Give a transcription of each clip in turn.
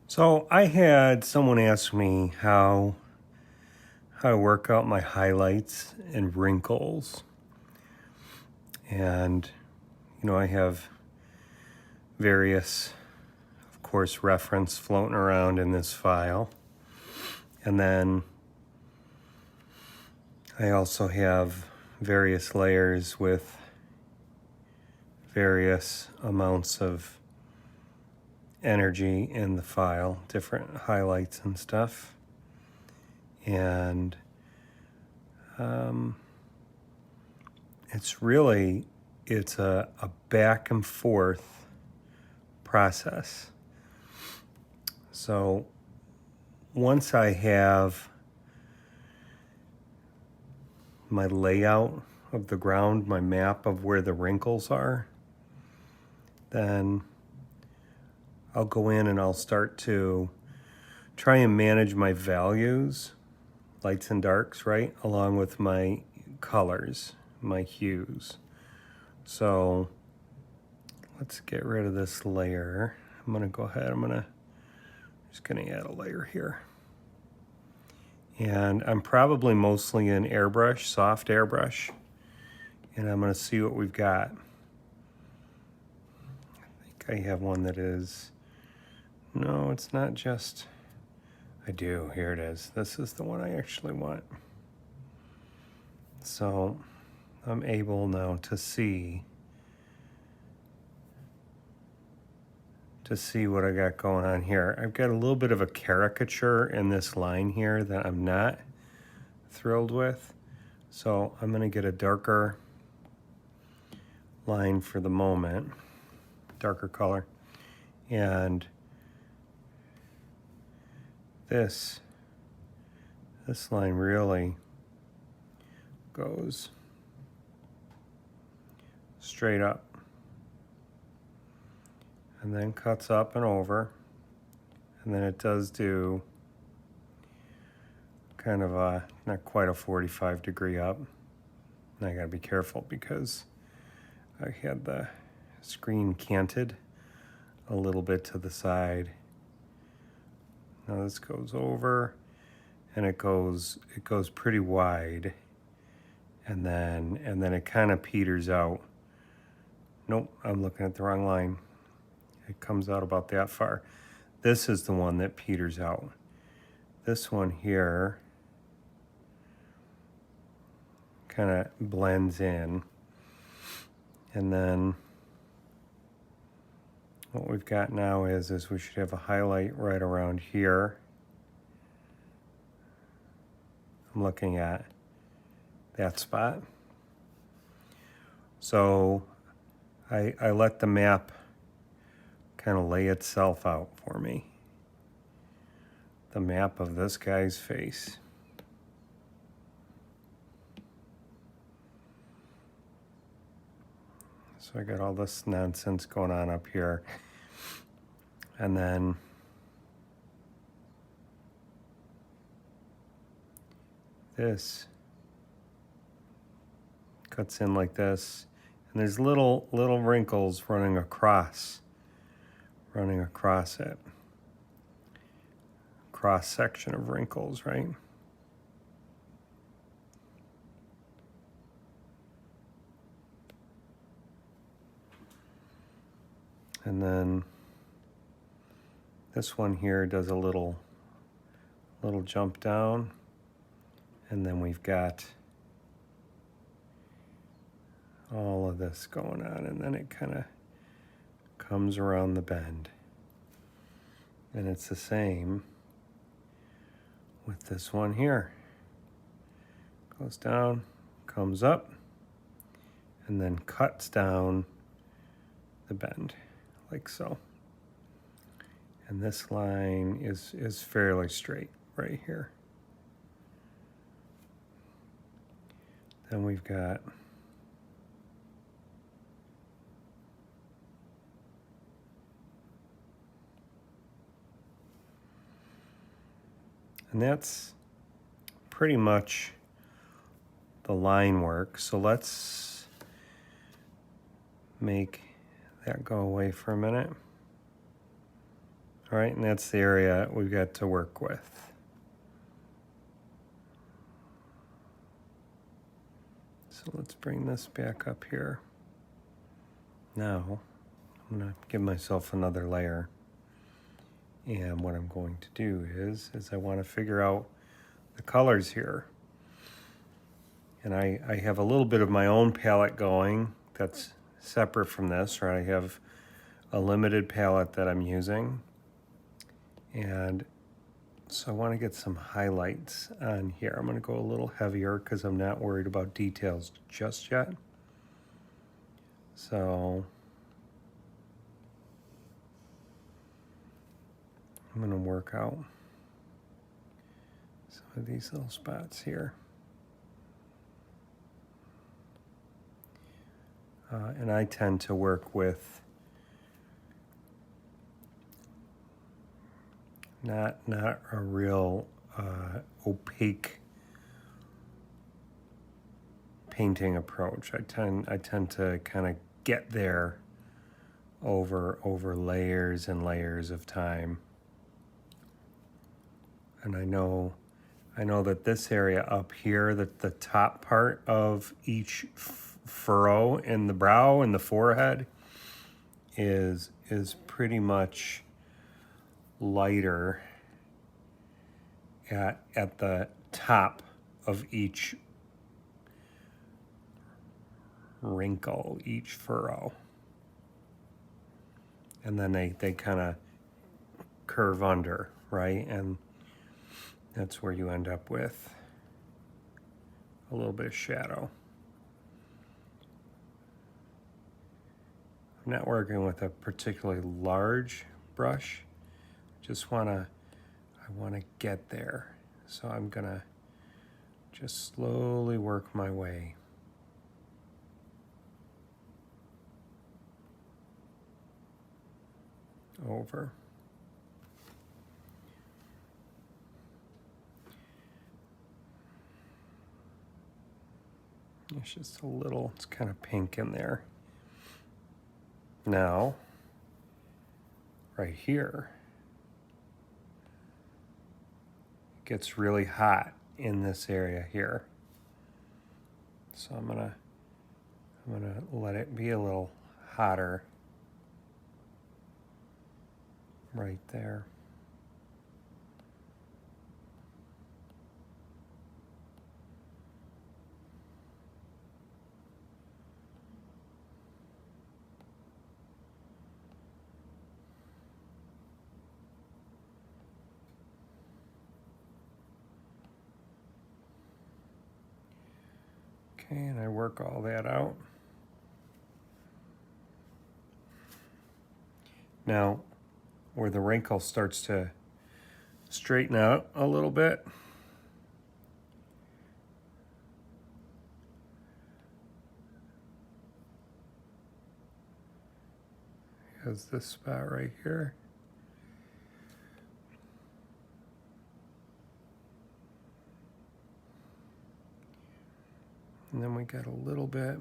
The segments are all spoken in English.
So I had someone ask me how I work out my highlights and wrinkles. And I have various, of course, reference floating around in this file. And then I also have various layers with various amounts of energy in the file, different highlights and stuff. And it's a back and forth process. So once I have my layout of the ground, my map of where the wrinkles are, then I'll go in and I'll start to try and manage my values, lights and darks, right? Along with my colors, my hues. So let's get rid of this layer. I'm gonna go ahead, just gonna add a layer here. And I'm probably mostly in Airbrush, soft Airbrush. And I'm gonna see what we've got. I think I have one that is, no, it's not just, I do, here it is. This is the one I actually want. So I'm able now to see what I got going on here. I've got a little bit of a caricature in this line here that I'm not thrilled with. So I'm gonna get a darker line for the moment, darker color. And this line really goes straight up and then cuts up and over, and then it does do kind of a, not quite a 45-degree up. And I gotta be careful because I had the screen canted a little bit to the side. Now this goes over and it goes pretty wide, and then it kind of peters out. Nope, I'm looking at the wrong line. It comes out about that far. This is the one that peters out. This one here kind of blends in. And then what we've got now is we should have a highlight right around here. I'm looking at that spot. So I let the map kind of lay itself out for me. The map of this guy's face. So I got all this nonsense going on up here. And then this cuts in like this. And there's little wrinkles running across it. Cross section of wrinkles, right? And then this one here does a little jump down, and then we've got all of this going on, and then it kind of comes around the bend. And it's the same with this one here. Goes down, comes up, and then cuts down the bend, like so. And this line is fairly straight right here. Then we've got and that's pretty much the line work. So let's make that go away for a minute. All right, and that's the area we've got to work with. So let's bring this back up here. Now, I'm gonna give myself another layer. And what I'm going to do is I want to figure out the colors here. And I have a little bit of my own palette going that's separate from this, right? I have a limited palette that I'm using. And so I want to get some highlights on here. I'm going to go a little heavier because I'm not worried about details just yet. So I'm going to work out some of these little spots here. And I tend to work with not a real opaque painting approach. I tend to kind of get there over layers and layers of time. And I know that this area up here, that the top part of each furrow in the brow and the forehead is pretty much lighter at the top of each wrinkle, each furrow. And then they kind of curve under, right? And that's where you end up with a little bit of shadow. I'm not working with a particularly large brush. I want to get there. So I'm gonna just slowly work my way over. It's just a little, it's kind of pink in there. Now, right here, it gets really hot in this area here. So I'm gonna let it be a little hotter right there. Okay, and I work all that out. Now, where the wrinkle starts to straighten out a little bit, is this spot right here. And then we got a little bit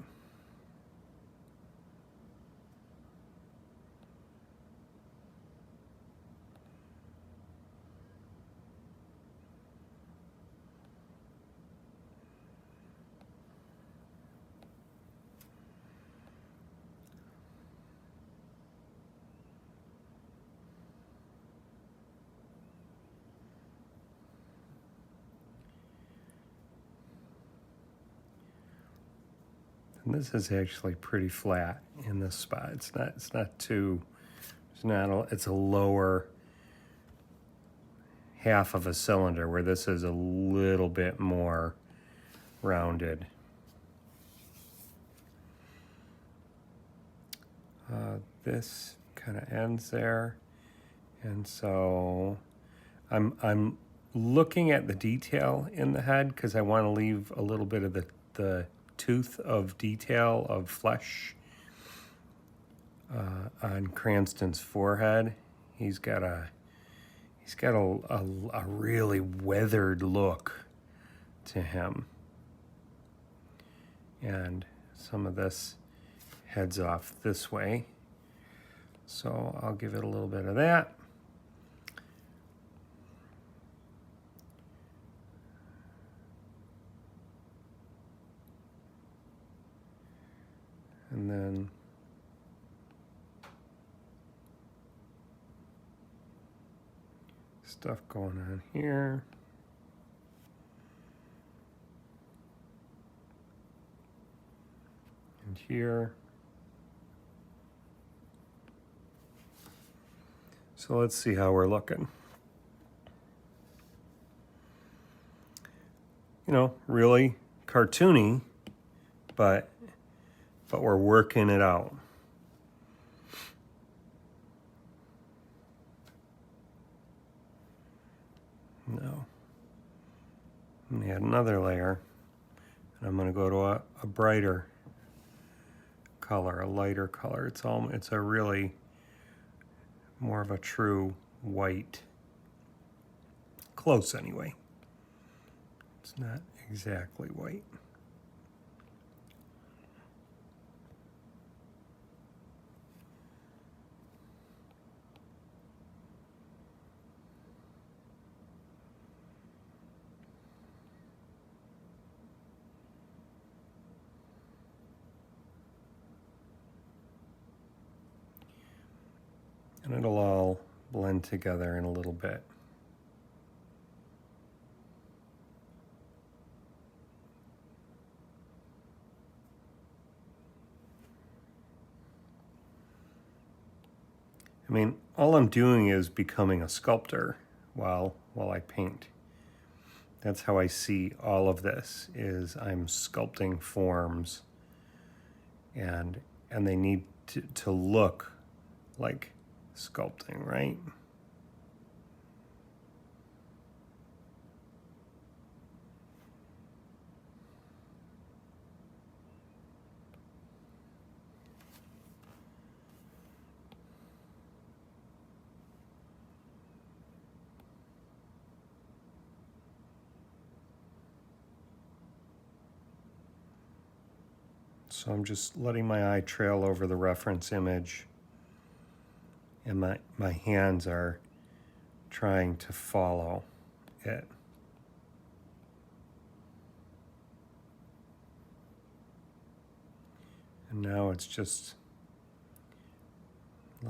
and this is actually pretty flat in this spot. It's a lower half of a cylinder where this is a little bit more rounded. This kind of ends there, and so I'm looking at the detail in the head because I want to leave a little bit of the tooth of detail of flesh on Cranston's forehead. He's got a really weathered look to him, and some of this heads off this way, so I'll give it a little bit of that. And then stuff going on here. And here. So let's see how we're looking. You know, really cartoony, but we're working it out. No. I'm gonna add another layer, and I'm gonna go to a brighter color, a lighter color. It's a really more of a true white. Close anyway. It's not exactly white. And it'll all blend together in a little bit. I mean, all I'm doing is becoming a sculptor while I paint. That's how I see all of this, is I'm sculpting forms, and they need to look like sculpting, right? So I'm just letting my eye trail over the reference image, and my hands are trying to follow it. And now it's just a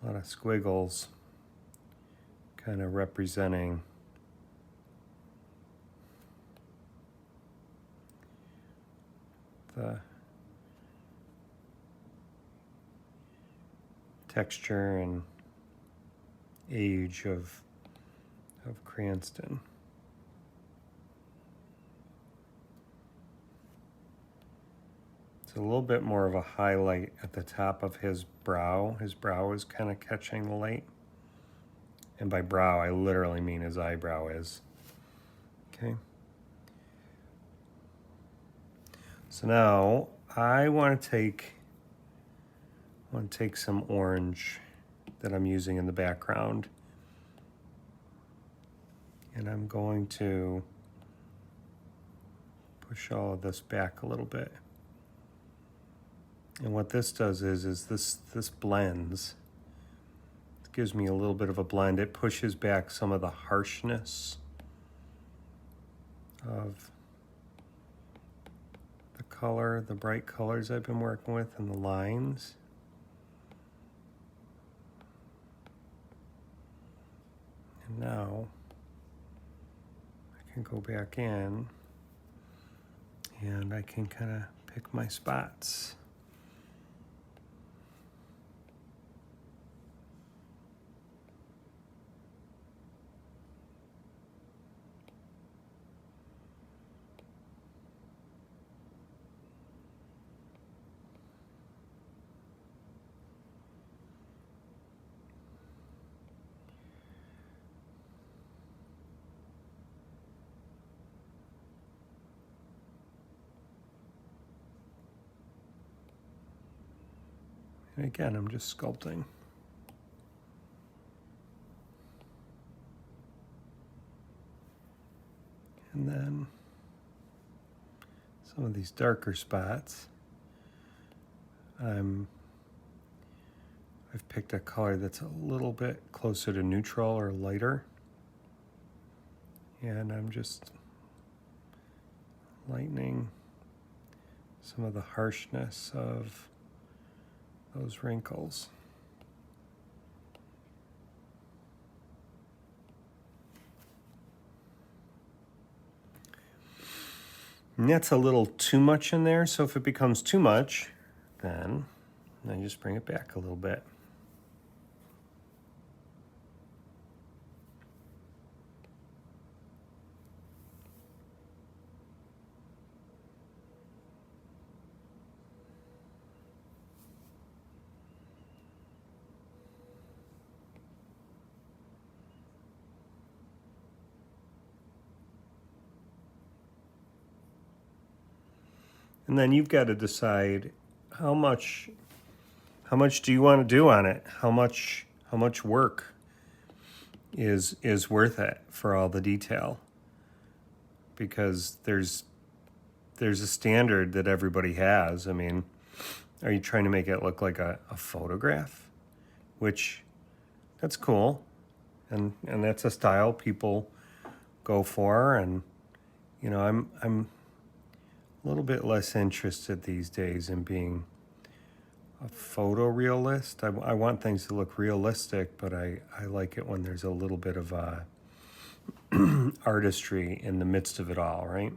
lot of squiggles kind of representing the texture and age of Cranston. It's a little bit more of a highlight at the top of his brow. His brow is kind of catching the light. And by brow, I literally mean his eyebrow is. Okay. So now I want to take some orange that I'm using in the background, and I'm going to push all of this back a little bit. And what this does is this blends. It gives me a little bit of a blend. It pushes back some of the harshness of the color, the bright colors I've been working with, and the lines. And now I can go back in and I can kind of pick my spots. And again, I'm just sculpting. And then some of these darker spots, I've picked a color that's a little bit closer to neutral or lighter. And I'm just lightening some of the harshness of those wrinkles. And that's a little too much in there, so if it becomes too much, then I just bring it back a little bit. And then you've got to decide how much do you want to do on it? How much work is worth it for all the detail? Because there's a standard that everybody has. I mean, are you trying to make it look like a photograph? Which, that's cool. And that's a style people go for. And, you know, I'm a little bit less interested these days in being a photorealist. I want things to look realistic, but I like it when there's a little bit of artistry in the midst of it all, right?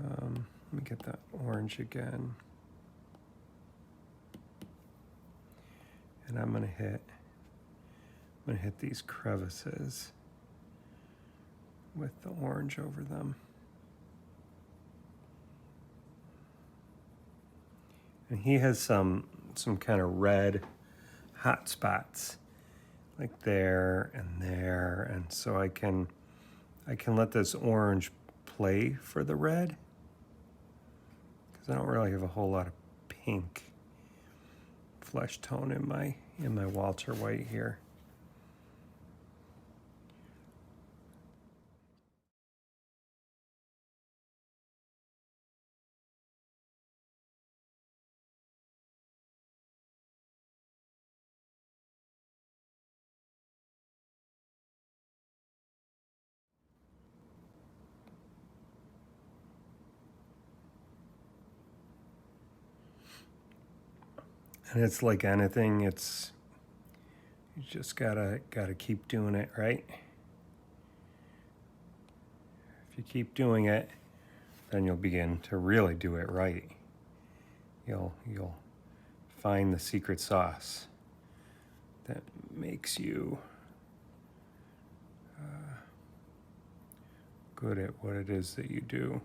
Let me get that orange again. And I'm gonna hit these crevices with the orange over them. And he has some kind of red hot spots, like there, and so I can let this orange play for the red, because I don't really have a whole lot of pink flesh tone in my Walter White here. And it's like anything, you just gotta keep doing it, right? If you keep doing it, then you'll begin to really do it right. You'll find the secret sauce that makes you good at what it is that you do.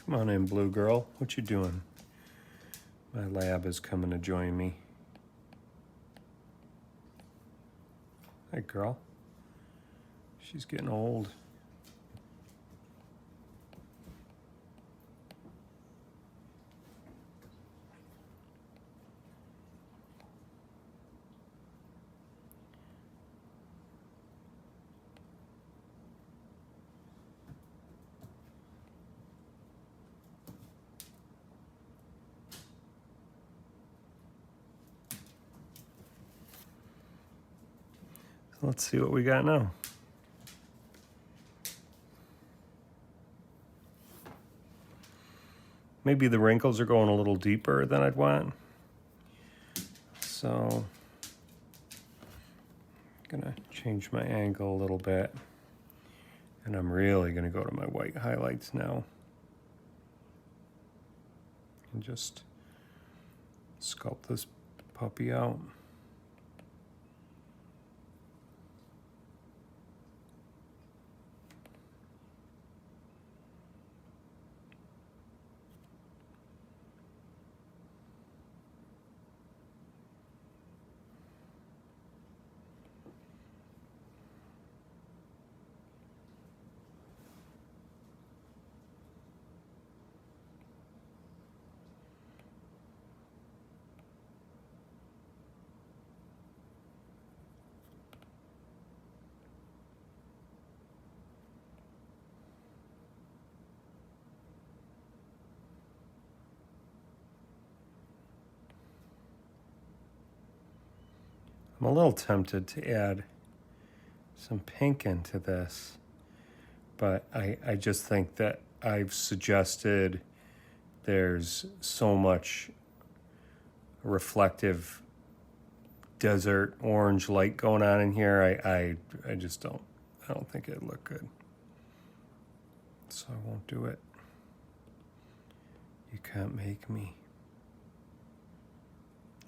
Come on in, blue girl. What you doing? My lab is coming to join me. Hey, girl. She's getting old. Let's see what we got now. Maybe the wrinkles are going a little deeper than I'd want. So I'm gonna change my angle a little bit. And I'm really gonna go to my white highlights now. And just sculpt this puppy out. I'm a little tempted to add some pink into this, but I just think that I've suggested there's so much reflective desert orange light going on in here. I just don't think it'd look good. So I won't do it. You can't make me.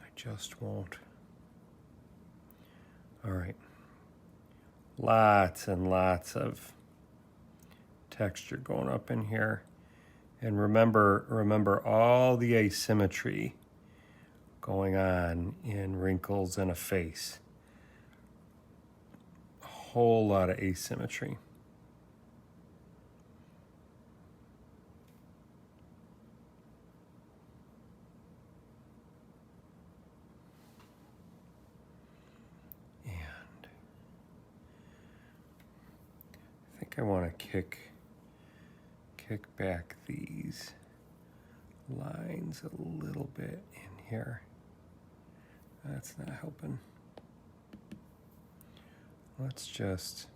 I just won't. All right. Lots and lots of texture going up in here. And remember all the asymmetry going on in Wrinkles and a Face. A whole lot of asymmetry. And I think I want to kick back these lines a little bit in here. That's not helping. Let's just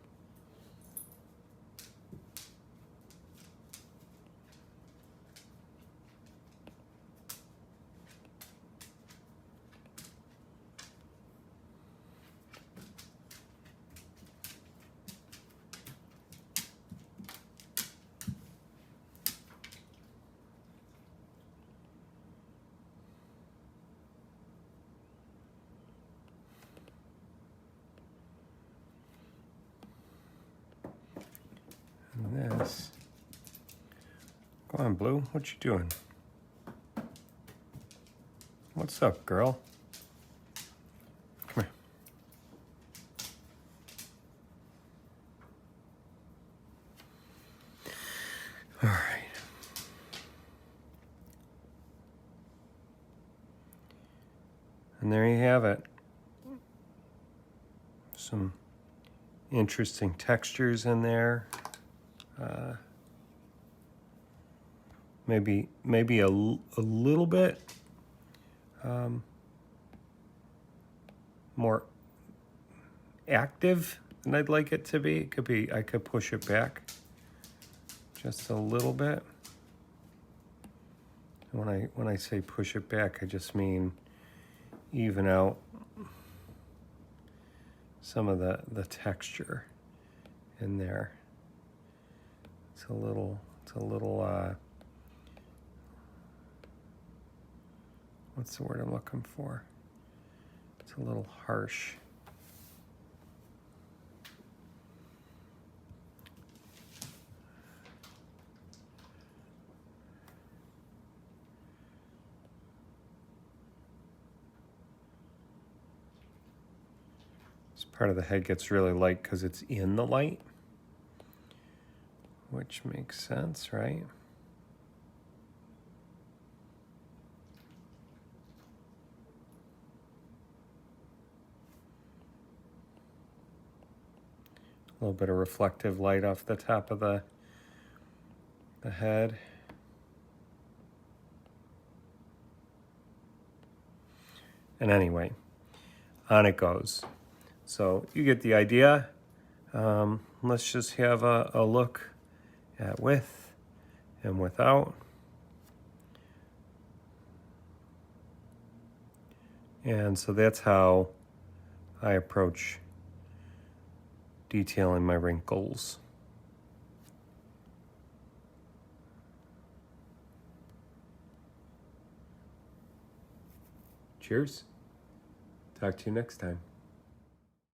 this. Go on, Blue. What you doing? What's up, girl? Come here. All right. And there you have it. Some interesting textures in there. Maybe a little bit more active than I'd like it to be. It could be, I could push it back just a little bit. When I say push it back, I just mean even out some of the texture in there. It's a little what's the word I'm looking for? It's a little harsh. This part of the head gets really light because it's in the light, which makes sense, right? A little bit of reflective light off the top of the head. And anyway, on it goes. So you get the idea. Let's just have a look at with and without. And so that's how I approach detailing my wrinkles. Cheers. Talk to you next time.